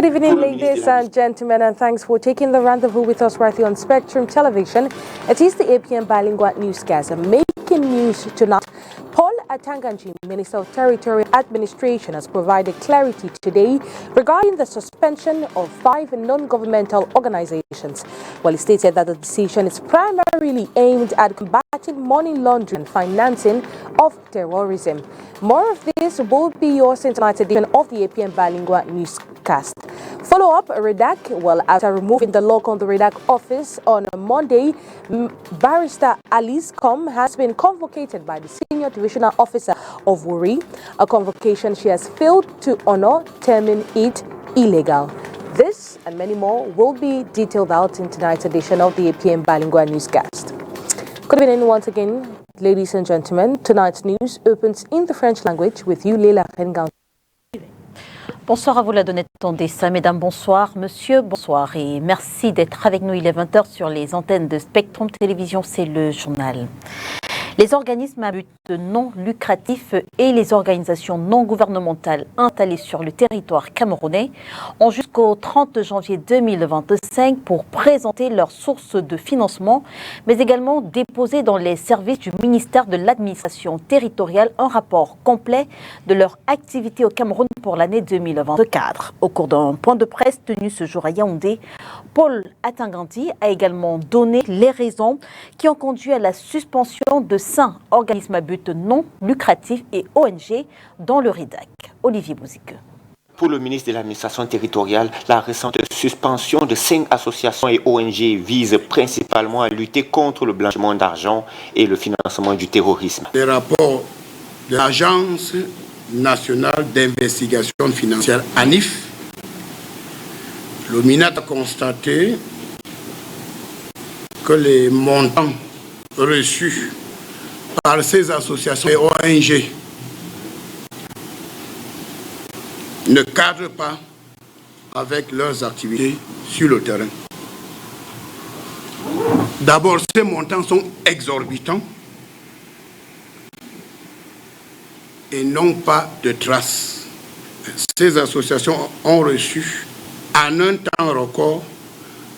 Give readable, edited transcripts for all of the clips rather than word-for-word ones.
Good evening, ladies and gentlemen, and thanks for taking the rendezvous with us right here on Spectrum Television. It is the APM Bilingual Newscast making news tonight. Paul Atanganji, Minister of Territorial Administration, has provided clarity today regarding the suspension of 5 non-governmental organizations. Well, he stated that the decision is primarily aimed at combating money laundering and financing of terrorism. More of this will be yours in tonight's edition of the APM Bilingual Newscast. Follow up, Redac. Well, after removing the lock on the Redac office on Monday, Barrister Alice Com has been convocated by the Senior Divisional Officer of Wuri, a convocation she has failed to honor, terming it illegal. This and many more will be detailed out in tonight's edition of the APM Bilingual Newscast. Good evening once again, ladies and gentlemen. Tonight's news opens in the French language with you, Leila Rengan. Bonsoir à vous, la donnée Tondessa. Mesdames, bonsoir. Monsieur, bonsoir. Et merci d'être avec nous. Il est 20h sur les antennes de Spectrum Télévision. C'est le journal. Les organismes à but non lucratif et les organisations non gouvernementales installées sur le territoire camerounais ont jusqu'au 30 janvier 2025 pour présenter leurs sources de financement, mais également déposer dans les services du ministère de l'administration territoriale un rapport complet de leur activité au Cameroun pour l'année 2024. Au cours d'un point de presse tenu ce jour à Yaoundé, Paul Atanganji a également donné les raisons qui ont conduit à la suspension de 5 organismes à but non lucratif et ONG dans le REDAC. Olivier Bouzique. Pour le ministre de l'Administration territoriale, la récente suspension de 5 associations et ONG vise principalement à lutter contre le blanchiment d'argent et le financement du terrorisme. Les rapports de l'Agence nationale d'investigation financière, ANIF, le MINAT a constaté que les montants reçus par ces associations et ONG ne cadrent pas avec leurs activités sur le terrain. D'abord, ces montants sont exorbitants et n'ont pas de traces. Ces associations ont reçu en un temps record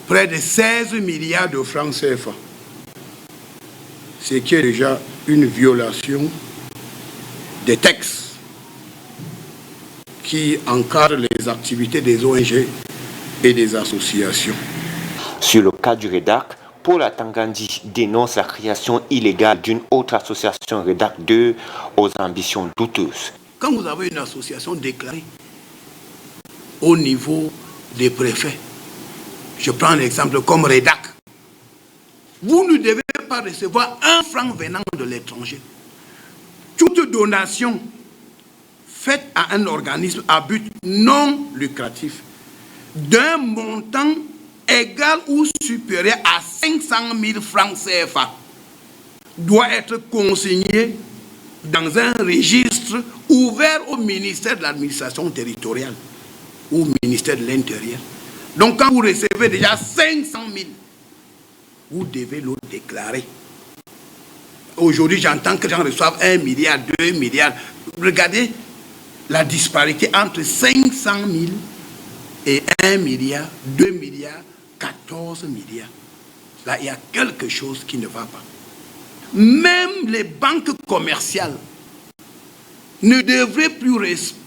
près de 16 milliards de francs CFA, ce qui est déjà une violation des textes qui encadrent les activités des ONG et des associations. Sur le cas du REDAC, Paul Atanganji dénonce la création illégale d'une autre association REDAC 2 aux ambitions douteuses. Quand vous avez une association déclarée au niveau des préfets, je prends l'exemple comme REDAC, vous ne devez pas recevoir un franc venant de l'étranger. Toute donation faite à un organisme à but non lucratif d'un montant égal ou supérieur à 500 000 francs CFA doit être consignée dans un registre ouvert au ministère de l'Administration territoriale ou au ministère de l'Intérieur. Donc quand vous recevez déjà 500 000, vous devez le déclarer. Aujourd'hui, j'entends que les gens reçoivent 1 milliard, 2 milliards. Regardez la disparité entre 500 000 et 1 milliard, 2 milliards, 14 milliards. Là, il y a quelque chose qui ne va pas. Même les banques commerciales ne devraient plus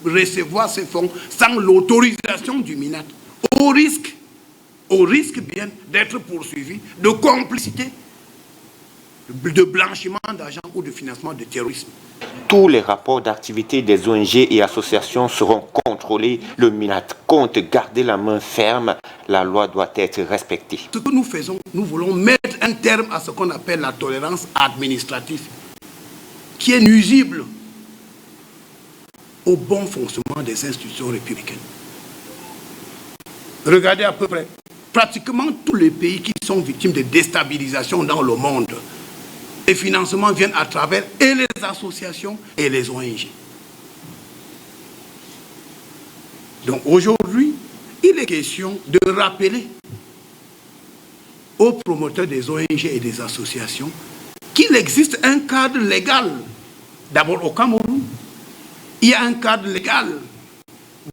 recevoir ces fonds sans l'autorisation du MINAT, au risque bien d'être poursuivi de complicité, de blanchiment d'argent ou de financement de terrorisme. Tous les rapports d'activité des ONG et associations seront contrôlés. Le MINAT compte garder la main ferme. La loi doit être respectée. Ce que nous faisons, nous voulons mettre un terme à ce qu'on appelle la tolérance administrative, qui est nuisible au bon fonctionnement des institutions républicaines. Regardez à peu près, pratiquement tous les pays qui sont victimes de déstabilisation dans le monde, les financements viennent à travers et les associations et les ONG. Donc aujourd'hui, il est question de rappeler aux promoteurs des ONG et des associations qu'il existe un cadre légal. D'abord au Cameroun, il y a un cadre légal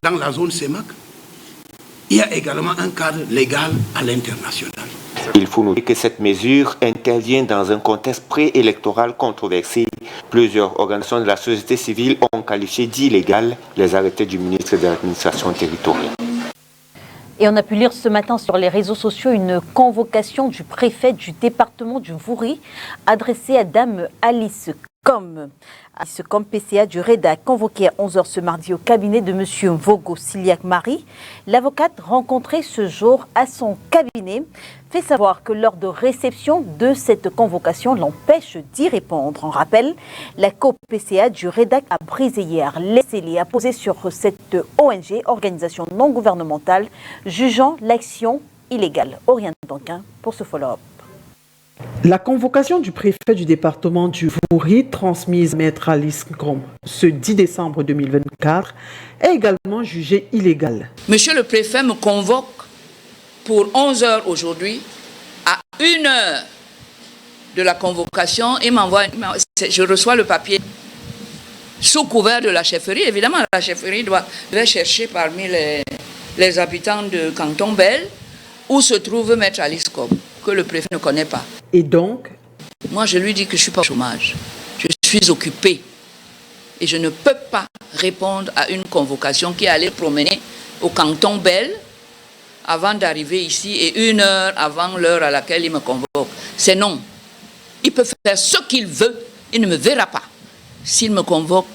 dans la zone CEMAC. il y a également un cadre légal à l'international. Il faut noter que cette mesure intervient dans un contexte préélectoral controversé. Plusieurs organisations de la société civile ont qualifié d'illégal les arrêtés du ministre de l'administration territoriale. Et on a pu lire ce matin sur les réseaux sociaux une convocation du préfet du département du Vouri adressée à Dame Alice Com. Alice Com, PCA du REDAC, convoqué à 11h ce mardi au cabinet de M. Vogo Siliac Marie. L'avocate rencontrée ce jour à son cabinet fait savoir que lors de réception de cette convocation l'empêche d'y répondre. En rappel, la COP-PCA du REDAC a brisé hier les scellés apposés sur cette ONG, organisation non gouvernementale, jugeant l'action illégale. Oriane Danquin pour ce follow-up. La convocation du préfet du département du Vouri, transmise Maître Alice Com ce 10 décembre 2024, est également jugée illégale. Monsieur le préfet me convoque pour 11 heures aujourd'hui, à 1 heure de la convocation, et m'envoie, je reçois le papier sous couvert de la chefferie. Évidemment, la chefferie devait chercher parmi les habitants de Canton Bel où se trouve Maître Alice Com, que le préfet ne connaît pas. Et donc, moi, je lui dis que je ne suis pas au chômage. Je suis occupé. Et je ne peux pas répondre à une convocation qui allait promener au Canton Bel avant d'arriver ici et 1 heure avant l'heure à laquelle il me convoque. C'est non. Il peut faire ce qu'il veut. Il ne me verra pas s'il me convoque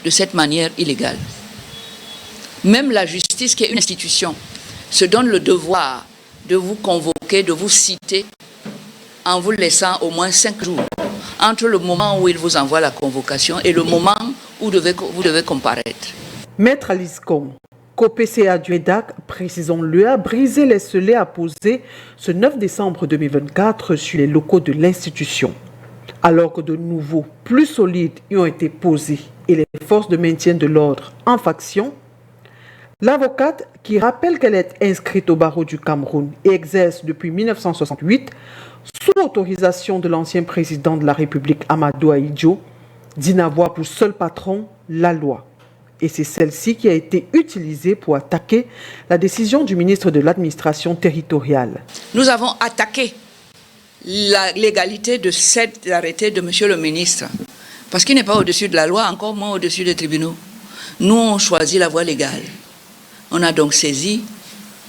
de cette manière illégale. Même la justice, qui est une institution, se donne le devoir de vous convoquer, de vous citer, en vous laissant au moins 5 jours entre le moment où il vous envoie la convocation et le moment où vous devez comparaître. Maître Alice Com, COPCA du REDAC, précisons-le, a brisé les scellés apposés ce 9 décembre 2024 sur les locaux de l'institution. Alors que de nouveaux, plus solides, y ont été posés et les forces de maintien de l'ordre en faction, l'avocate, qui rappelle qu'elle est inscrite au barreau du Cameroun et exerce depuis 1968, sous autorisation de l'ancien président de la République Amadou Ahidjo, dit n'avoir pour seul patron la loi. Et c'est celle-ci qui a été utilisée pour attaquer la décision du ministre de l'administration territoriale. Nous avons attaqué la légalité de cet arrêté de monsieur le ministre, parce qu'il n'est pas au-dessus de la loi, encore moins au-dessus des tribunaux. Nous, on choisit la voie légale. On a donc saisi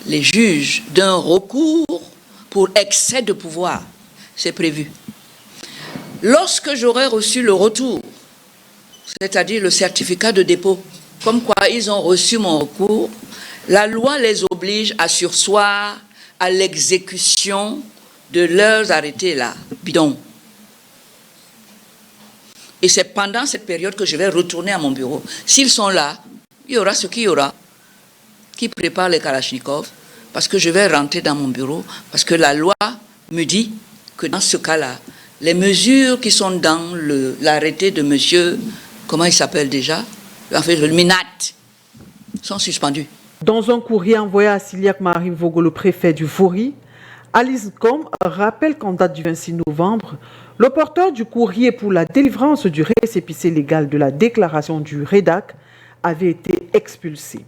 les juges d'un recours pour excès de pouvoir. C'est prévu. Lorsque j'aurai reçu le retour, c'est-à-dire le certificat de dépôt, comme quoi ils ont reçu mon recours, la loi les oblige à surseoir à l'exécution de leurs arrêtés là, bidon. Et c'est pendant cette période que je vais retourner à mon bureau. S'ils sont là, il y aura ce qu'il y aura, qui prépare les Kalachnikov, parce que je vais rentrer dans mon bureau, parce que la loi me dit que dans ce cas-là, les mesures qui sont dans l'arrêté de monsieur, comment il s'appelle déjà, en fait, le MINAT, sont suspendues. Dans un courrier envoyé à Siliac Marie Vogo, le préfet du Vouri, Alice Com rappelle qu'en date du 26 novembre, le porteur du courrier pour la délivrance du récépissé légal de la déclaration du REDAC avait été expulsé.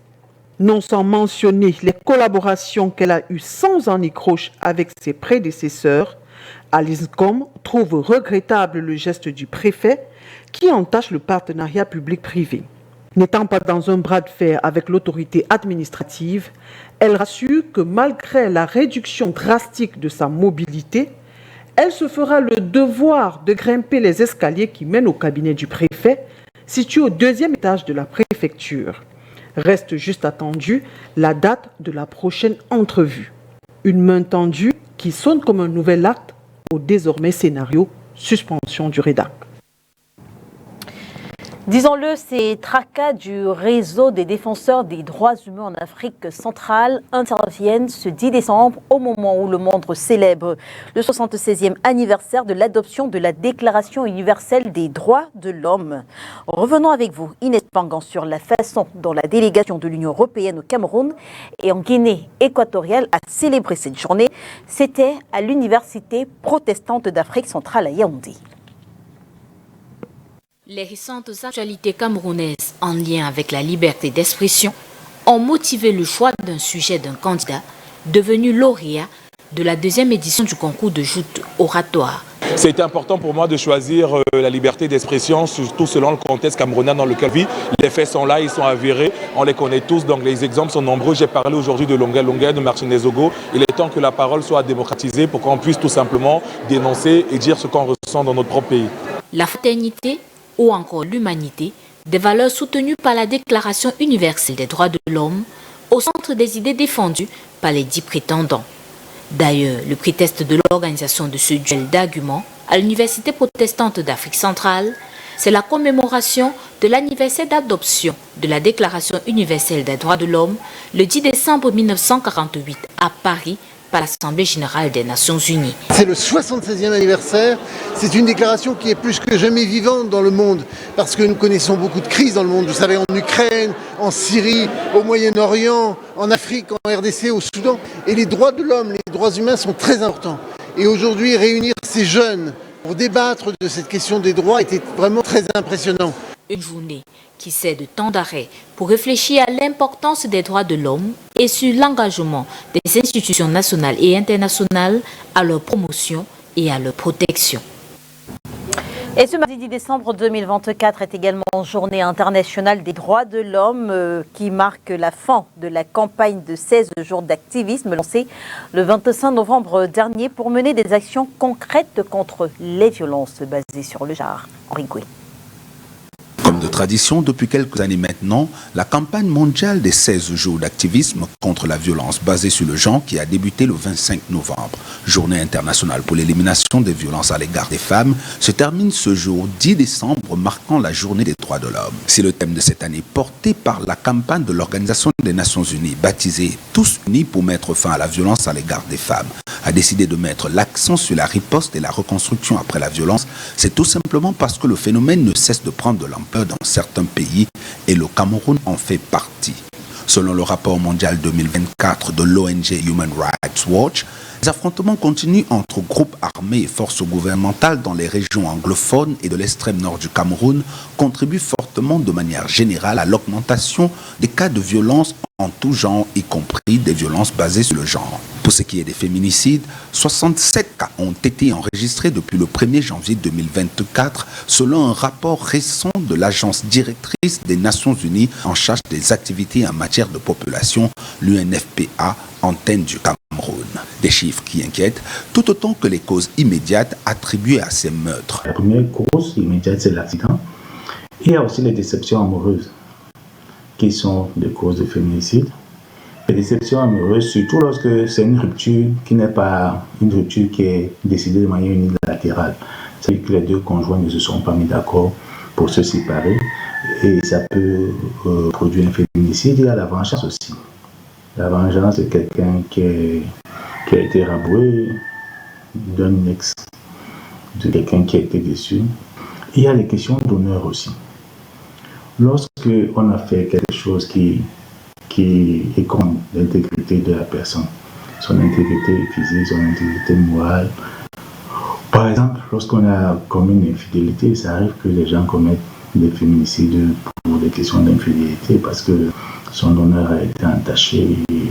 Non sans mentionner les collaborations qu'elle a eues sans anicroche avec ses prédécesseurs, Alice Com trouve regrettable le geste du préfet qui entache le partenariat public-privé. N'étant pas dans un bras de fer avec l'autorité administrative, elle rassure que malgré la réduction drastique de sa mobilité, elle se fera le devoir de grimper les escaliers qui mènent au cabinet du préfet, situé au 2e étage de la préfecture. Reste juste attendue la date de la prochaine entrevue. Une main tendue qui sonne comme un nouvel acte au désormais scénario suspension du REDAC. Disons-le, ces tracas du réseau des défenseurs des droits humains en Afrique centrale interviennent ce 10 décembre au moment où le monde célèbre le 76e anniversaire de l'adoption de la Déclaration universelle des droits de l'homme. Revenons avec vous, Inès Pangan, sur la façon dont la délégation de l'Union européenne au Cameroun et en Guinée équatoriale a célébré cette journée. C'était à l'Université protestante d'Afrique centrale à Yaoundé. Les récentes actualités camerounaises en lien avec la liberté d'expression ont motivé le choix d'un sujet d'un candidat devenu lauréat de la 2e édition du concours de joute oratoire. C'est important pour moi de choisir la liberté d'expression, surtout selon le contexte camerounais dans lequel je vis. Les faits sont là, ils sont avérés, on les connaît tous, donc les exemples sont nombreux. J'ai parlé aujourd'hui de Longuet, de Martinez Ogo. Il est temps que la parole soit démocratisée pour qu'on puisse tout simplement dénoncer et dire ce qu'on ressent dans notre propre pays. La fraternité ou encore l'humanité, des valeurs soutenues par la Déclaration universelle des droits de l'homme, au centre des idées défendues par les 10 prétendants. D'ailleurs, le prétexte de l'organisation de ce duel d'arguments à l'Université protestante d'Afrique centrale, c'est la commémoration de l'anniversaire d'adoption de la Déclaration universelle des droits de l'homme le 10 décembre 1948 à Paris par l'Assemblée générale des Nations unies. C'est le 76e anniversaire. C'est une déclaration qui est plus que jamais vivante dans le monde parce que nous connaissons beaucoup de crises dans le monde. Vous savez, en Ukraine, en Syrie, au Moyen-Orient, en Afrique, en RDC, au Soudan. Et les droits de l'homme, les droits humains sont très importants. Et aujourd'hui, réunir ces jeunes pour débattre de cette question des droits était vraiment très impressionnant. Une journée qui sert de temps d'arrêt pour réfléchir à l'importance des droits de l'homme et sur l'engagement des institutions nationales et internationales à leur promotion et à leur protection. Et ce mardi 10 décembre 2024 est également journée internationale des droits de l'homme qui marque la fin de la campagne de 16 jours d'activisme lancée le 25 novembre dernier pour mener des actions concrètes contre les violences basées sur le genre. Henri Goué. Comme de tradition, depuis quelques années maintenant, la campagne mondiale des 16 jours d'activisme contre la violence basée sur le genre qui a débuté le 25 novembre, journée internationale pour l'élimination des violences à l'égard des femmes, se termine ce jour 10 décembre marquant la journée des droits de l'homme. C'est le thème de cette année porté par la campagne de l'Organisation des Nations Unies baptisée « Tous unis pour mettre fin à la violence à l'égard des femmes » a décidé de mettre l'accent sur la riposte et la reconstruction après la violence. C'est tout simplement parce que le phénomène ne cesse de prendre de l'ampleur dans certains pays et le Cameroun en fait partie. Selon le rapport mondial 2024 de l'ONG Human Rights Watch, les affrontements continuent entre groupes armés et forces gouvernementales dans les régions anglophones et de l'extrême nord du Cameroun contribuent fortement de manière générale à l'augmentation des cas de violence en tout genre, y compris des violences basées sur le genre. Pour ce qui est des féminicides, 67 cas ont été enregistrés depuis le 1er janvier 2024, selon un rapport récent de l'agence directrice des Nations Unies en charge des activités en matière de population, l'UNFPA, antenne du Cameroun. Des chiffres qui inquiètent, tout autant que les causes immédiates attribuées à ces meurtres. La première cause immédiate, c'est l'accident. Il y a aussi les déceptions amoureuses, qui sont des causes de féminicide. Les déceptions amoureuses, surtout lorsque c'est une rupture qui n'est pas une rupture qui est décidée de manière unilatérale. C'est-à-dire que les deux conjoints ne se sont pas mis d'accord pour se séparer et ça peut produire un féminicide. Il y a la vengeance aussi. La vengeance, c'est quelqu'un qui a été raboué d'un ex, de quelqu'un qui a été déçu. Il y a les questions d'honneur aussi. Lorsque on a fait quelque chose qui est contre l'intégrité de la personne, son intégrité physique, son intégrité morale. Par exemple, lorsqu'on a commis une infidélité, ça arrive que les gens commettent des féminicides pour des questions d'infidélité parce que son honneur a été entaché et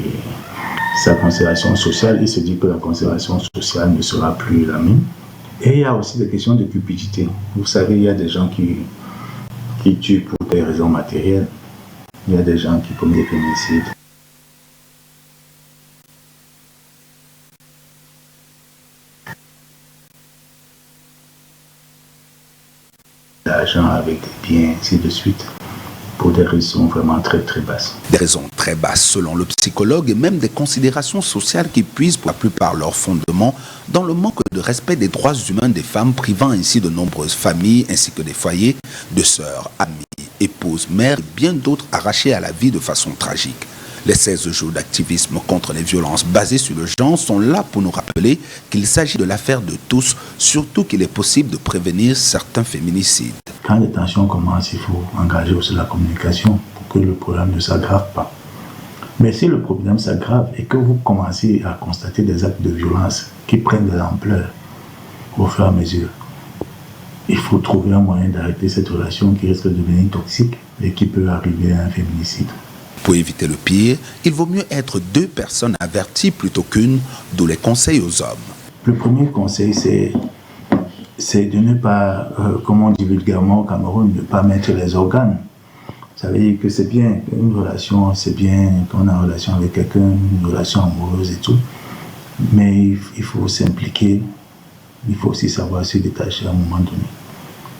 sa considération sociale, il se dit que la considération sociale ne sera plus la même. Et il y a aussi des questions de cupidité. Vous savez, il y a des gens qui tuent pour des raisons matérielles. Il y a des gens qui commettent des féminicides. L'argent avec des biens, ainsi de suite, pour des raisons vraiment très très basses. Des raisons très basses selon le psychologue et même des considérations sociales qui puisent pour la plupart leur fondement dans le manque de respect des droits humains des femmes, privant ainsi de nombreuses familles ainsi que des foyers de sœurs, amies, épouses, mères et bien d'autres arrachés à la vie de façon tragique. Les 16 jours d'activisme contre les violences basées sur le genre sont là pour nous rappeler qu'il s'agit de l'affaire de tous, surtout qu'il est possible de prévenir certains féminicides. Quand les tensions commencent, il faut engager aussi la communication pour que le problème ne s'aggrave pas. Mais si le problème s'aggrave et que vous commencez à constater des actes de violence qui prennent de l'ampleur au fur et à mesure, il faut trouver un moyen d'arrêter cette relation qui risque de devenir toxique et qui peut arriver à un féminicide. Pour éviter le pire, il vaut mieux être 2 personnes averties plutôt qu'une, d'où les conseils aux hommes. Le premier conseil, c'est de ne pas, comme on dit vulgairement au Cameroun, ne pas mettre les organes. Ça veut dire que c'est bien, une relation, c'est bien qu'on a une relation avec quelqu'un, une relation amoureuse et tout, mais il faut s'impliquer, il faut aussi savoir se détacher à un moment donné.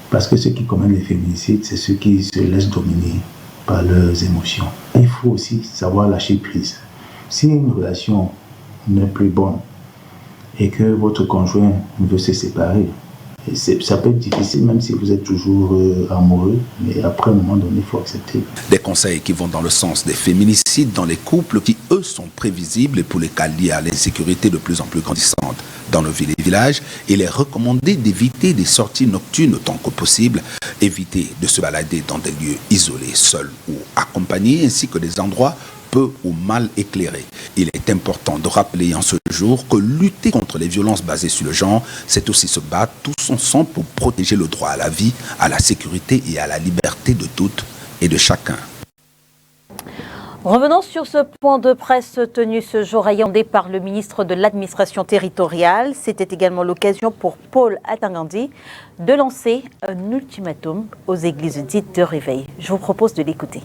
Parce que ceux qui commettent les féminicides, c'est ceux qui se laissent dominer par leurs émotions. Il faut aussi savoir lâcher prise. Si une relation n'est plus bonne et que votre conjoint veut se séparer, ça peut être difficile même si vous êtes toujours amoureux, mais après un moment donné, il faut accepter. Des conseils qui vont dans le sens des féminicides dans les couples qui, eux, sont prévisibles et pour les cas liés à l'insécurité de plus en plus grandissante dans nos villes et villages. Il est recommandé d'éviter des sorties nocturnes autant que possible, éviter de se balader dans des lieux isolés, seuls ou accompagnés, ainsi que des endroits peu ou mal éclairés. Il est important de rappeler en ce jour que lutter contre les violences basées sur le genre, c'est aussi se battre tous ensemble pour protéger le droit à la vie, à la sécurité et à la liberté de toutes et de chacun. Revenons sur ce point de presse tenu ce jour à Yaoundé par le ministre de l'Administration territoriale. C'était également l'occasion pour Paul Atangandi de lancer un ultimatum aux églises dites de réveil. Je vous propose de l'écouter.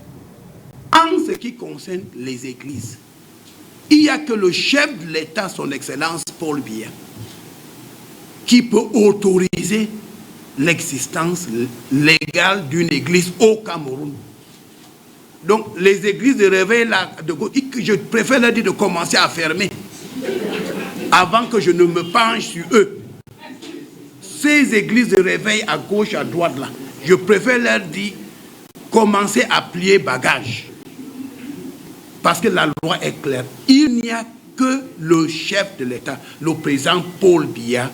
En ce qui concerne les églises, il n'y a que le chef de l'État, son Excellence Paul Biya, qui peut autoriser l'existence légale d'une église au Cameroun. Donc les églises de réveil, là, je préfère leur dire de commencer à fermer avant que je ne me penche sur eux. Ces églises de réveil à gauche, à droite, là, je préfère leur dire commencer à plier bagages. Parce que la loi est claire. Il n'y a que le chef de l'État, le président Paul Biya,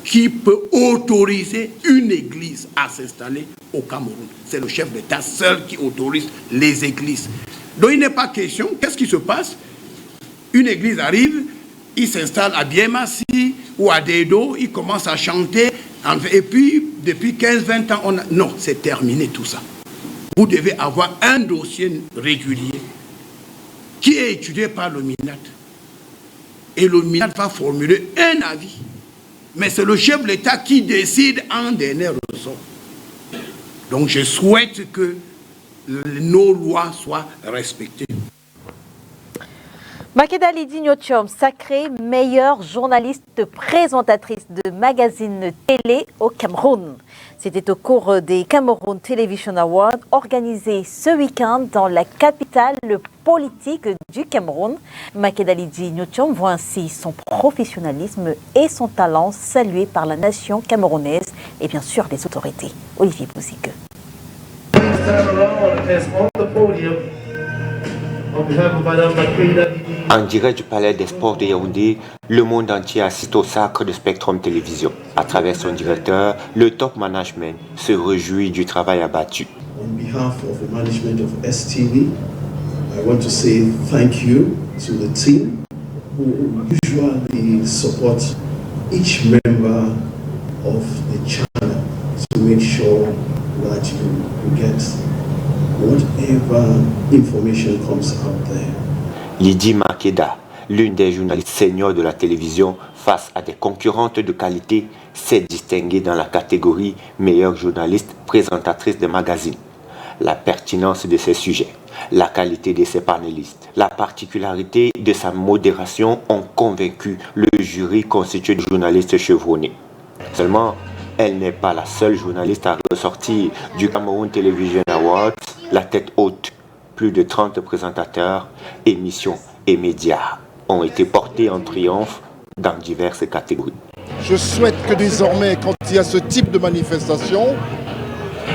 qui peut autoriser une église à s'installer au Cameroun. C'est le chef d'État seul qui autorise les églises. Donc il n'est pas question, qu'est-ce qui se passe? Une église arrive, il s'installe à Biémassi ou à Dedo, il commence à chanter, et puis depuis 15-20 ans, non, c'est terminé tout ça. Vous devez avoir un dossier régulier qui est étudié par le MINAT. Et le MINAT va formuler un avis. Mais c'est le chef de l'État qui décide en dernier ressort. Donc je souhaite que nos lois soient respectées. Makeda Lydie Nyotiom, sacrée meilleure journaliste présentatrice de magazine télé au Cameroun. C'était au cours des Cameroun Television Awards organisés ce week-end dans la capitale politique du Cameroun. Makeda Lydie Nyotiom voit ainsi son professionnalisme et son talent salués par la nation camerounaise et bien sûr les autorités. Olivier Bouzique. En direct du Palais des Sports de Yaoundé, le monde entier assiste au sacre de Spectrum Télévision. À travers son directeur, le top management se réjouit du travail abattu. On behalf of the management of STV, I want to say thank you to the team who usually support each member of the channel to make sure that you get whatever information comes out there. Lydie Makeda, l'une des journalistes seniors de la télévision face à des concurrentes de qualité, s'est distinguée dans la catégorie meilleure journaliste présentatrice de magazines. La pertinence de ses sujets, la qualité de ses panélistes, la particularité de sa modération ont convaincu le jury constitué de journalistes chevronnés. Seulement, elle n'est pas la seule journaliste à ressortir du Cameroun Television Awards, la tête haute. Plus de 30 présentateurs, émissions et médias ont été portés en triomphe dans diverses catégories. Je souhaite que désormais, quand il y a ce type de manifestation,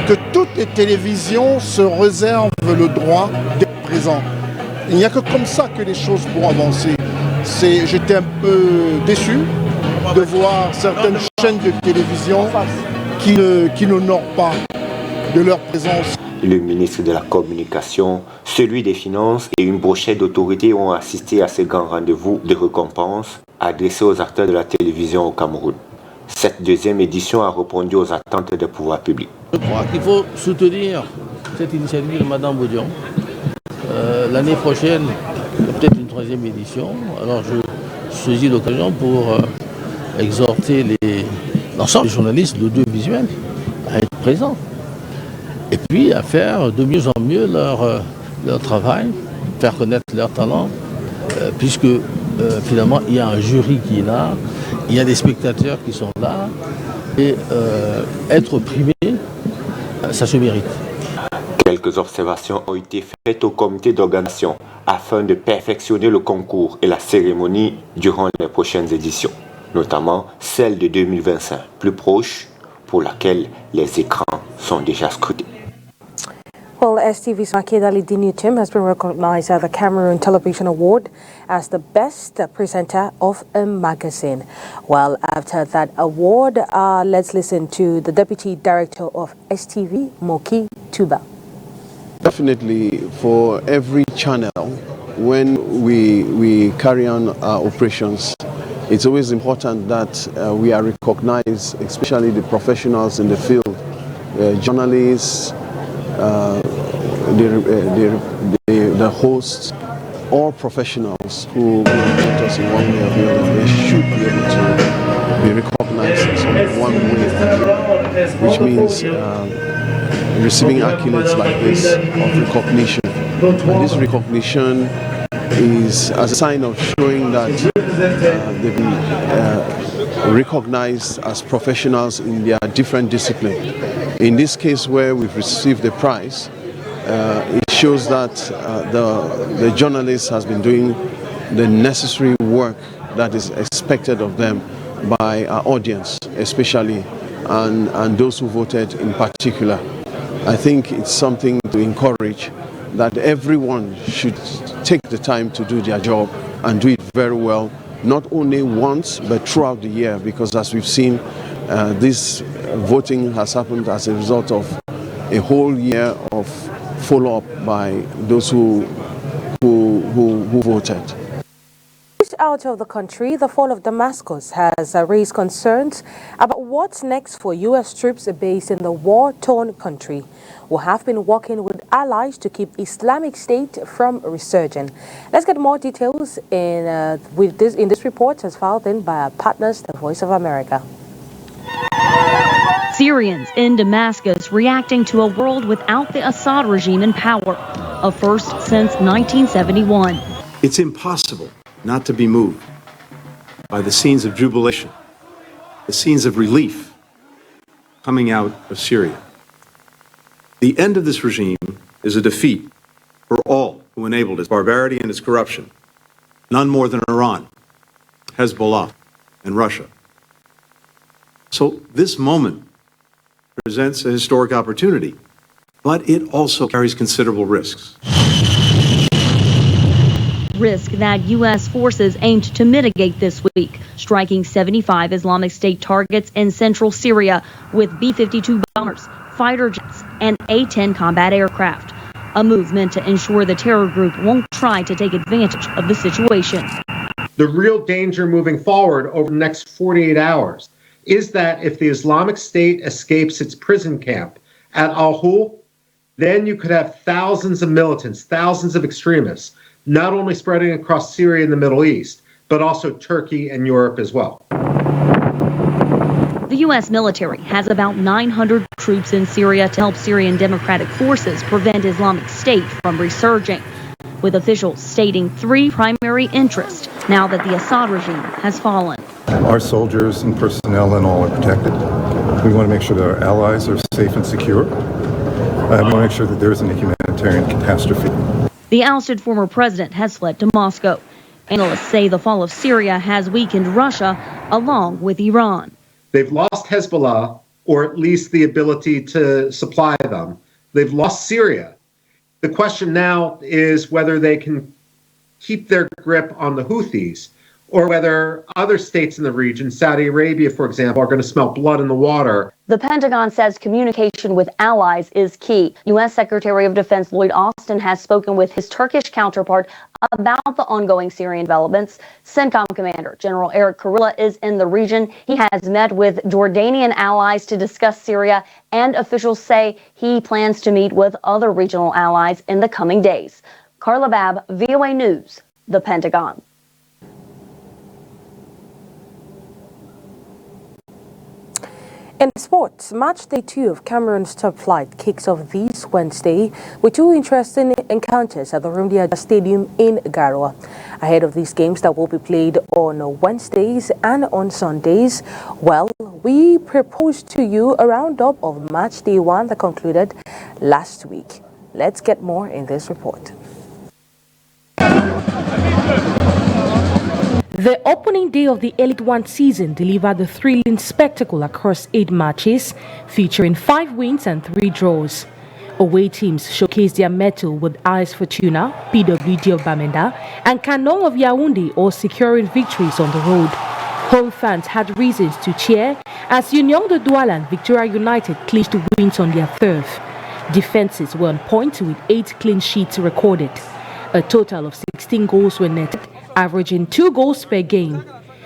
que toutes les télévisions se réservent le droit d'être présentes. Il n'y a que comme ça que les choses pourront avancer. J'étais un peu déçu de voir certaines chaînes de télévision qui n'honorent pas de leur présence. Le ministre de la Communication, celui des Finances et une brochette d'autorités ont assisté à ce grand rendez-vous de récompense adressé aux acteurs de la télévision au Cameroun. Cette deuxième édition a répondu aux attentes des pouvoirs publics. Je crois qu'il faut soutenir cette initiative de Mme Bodian L'année prochaine, il y a peut-être une 3e édition. Alors je saisis l'occasion pour exhorter l'ensemble des journalistes de l'audiovisuel à être présents. Et puis à faire de mieux en mieux leur travail, faire connaître leur talent, puisque finalement il y a un jury qui est là, il y a des spectateurs qui sont là, et être primé, ça se mérite. Quelques observations ont été faites au comité d'organisation afin de perfectionner le concours et la cérémonie durant les prochaines éditions, notamment celle de 2025, plus proche, pour laquelle les écrans sont déjà scrutés. Well, STV's Makeda Ali Dinutim has been recognized at the Cameroon Television Award as the best presenter of a magazine. Well, after that award, let's listen to the Deputy Director of STV, Moki Tuba. Definitely, for every channel, when we carry on our operations, it's always important that we are recognized, especially the professionals in the field, journalists, the hosts, all professionals who represent us in one way or the other. They should be able to be recognized in one way, which means receiving accolades like this of recognition. And this recognition is a sign of showing that they've been recognized as professionals in their different disciplines. In this case where we've received the prize, it shows that the journalist has been doing the necessary work that is expected of them by our audience especially, and those who voted in particular. I think it's something to encourage, that everyone should take the time to do their job and do it very well, not only once but throughout the year, because as we've seen, this voting has happened as a result of a whole year of follow-up by those who voted. Out of the country, the fall of Damascus has raised concerns about what's next for U.S. troops based in the war-torn country, who have been working with allies to keep Islamic State from resurging. Let's get more details in this report as filed in by our partners, the Voice of America. Syrians in Damascus reacting to a world without the Assad regime in power, a first since 1971. It's impossible not to be moved by the scenes of jubilation, the scenes of relief coming out of Syria. The end of this regime is a defeat for all who enabled its barbarity and its corruption, none more than Iran, Hezbollah, and Russia. So this moment presents a historic opportunity, but it also carries considerable risks. Risk that U.S. forces aimed to mitigate this week, striking 75 Islamic State targets in central Syria with B-52 bombers, fighter jets, and A-10 combat aircraft. A move meant to ensure the terror group won't try to take advantage of the situation. The real danger moving forward over the next 48 hours is that if the Islamic State escapes its prison camp at Al-Hul, then you could have thousands of militants, thousands of extremists, not only spreading across Syria and the Middle East, but also Turkey and Europe as well. The U.S. military has about 900 troops in Syria to help Syrian democratic forces prevent Islamic State from resurging, with officials stating three primary interests now that the Assad regime has fallen. Our soldiers and personnel and all are protected. We want to make sure that our allies are safe and secure. We want to make sure that there isn't a humanitarian catastrophe. The ousted former president has fled to Moscow. Analysts say the fall of Syria has weakened Russia along with Iran. They've lost Hezbollah, or at least the ability to supply them. They've lost Syria. The question now is whether they can keep their grip on the Houthis, or whether other states in the region, Saudi Arabia, for example, are going to smell blood in the water. The Pentagon says communication with allies is key. U.S. Secretary of Defense Lloyd Austin has spoken with his Turkish counterpart about the ongoing Syrian developments. CENTCOM Commander General Eric Kurilla is in the region. He has met with Jordanian allies to discuss Syria, and officials say he plans to meet with other regional allies in the coming days. Carla Babb, VOA News, the Pentagon. In sports, match day 2 of Cameroon's top flight kicks off this Wednesday with 2 interesting encounters at the Rumdiaja Stadium in Garoua. Ahead of these games that will be played on Wednesdays and on Sundays, well, we propose to you a roundup of match day 1 that concluded last week. Let's get more in this report. The opening day of the Elite One season delivered a thrilling spectacle across 8 matches, featuring 5 wins and 3 draws. Away teams showcased their mettle with AS Fortuna, PWD of Bamenda, and Canon of Yaoundé, all securing victories on the road. Home fans had reasons to cheer as Union de Douala and Victoria United clinched wins on their turf. Defenses were on point with 8 clean sheets recorded. A total of 16 goals were netted, averaging 2 goals per game.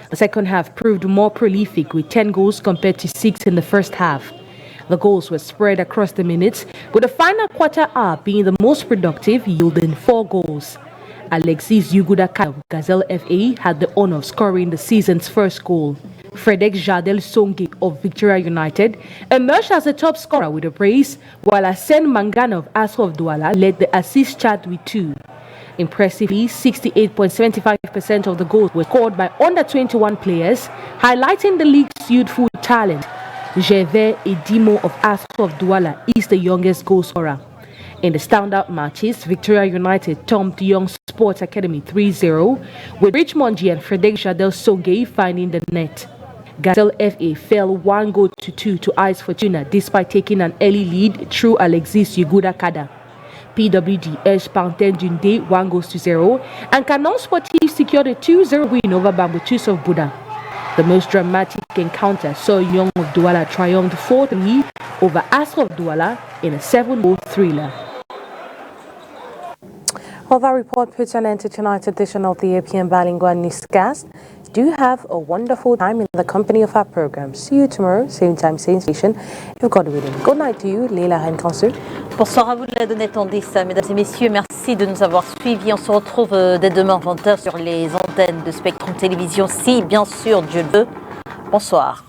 The second half proved more prolific with 10 goals compared to 6 in the first half. The goals were spread across the minutes, with the final quarter hour being the most productive, yielding 4 goals. Alexis Yuguda of Gazelle FA had the honor of scoring the season's first goal. Frederic Jardel Songe of Victoria United emerged as the top scorer with a brace, while Asen Mangana of Asro of Douala led the assist chart with 2. Impressively, 68.75% of the goals were scored by under-21 players, highlighting the league's youthful talent. Gervais Edimo of Asro of Douala is the youngest goal scorer. In the standout matches, Victoria United thumped Young Sports Academy 3-0, with Richmond G and Frederic Jardel Songe finding the net. Gazelle FA fell 1-2 to AS Fortuna despite taking an early lead through Alexis Yuguda Kada. PWD edged Pantin Dundee 1-0, and Canon Sportif secured a 2-0 win over Bamboutus of Buda. The most dramatic encounter saw Young of Douala triumph 4-3 over Asro of Douala in a 7-goal thriller. Well, that report puts an end to tonight's edition of the APM Bilingual Newscast. Do have a wonderful time in the company of our program. See you tomorrow, same time, same station. You've got with him. Good night to you, Leila Henkansu. Bonsoir à vous de la Donnette en 10, mesdames et messieurs. Merci de nous avoir suivis. On se retrouve dès demain 20h sur les antennes de Spectrum Télévision, si bien sûr Dieu le veut. Bonsoir.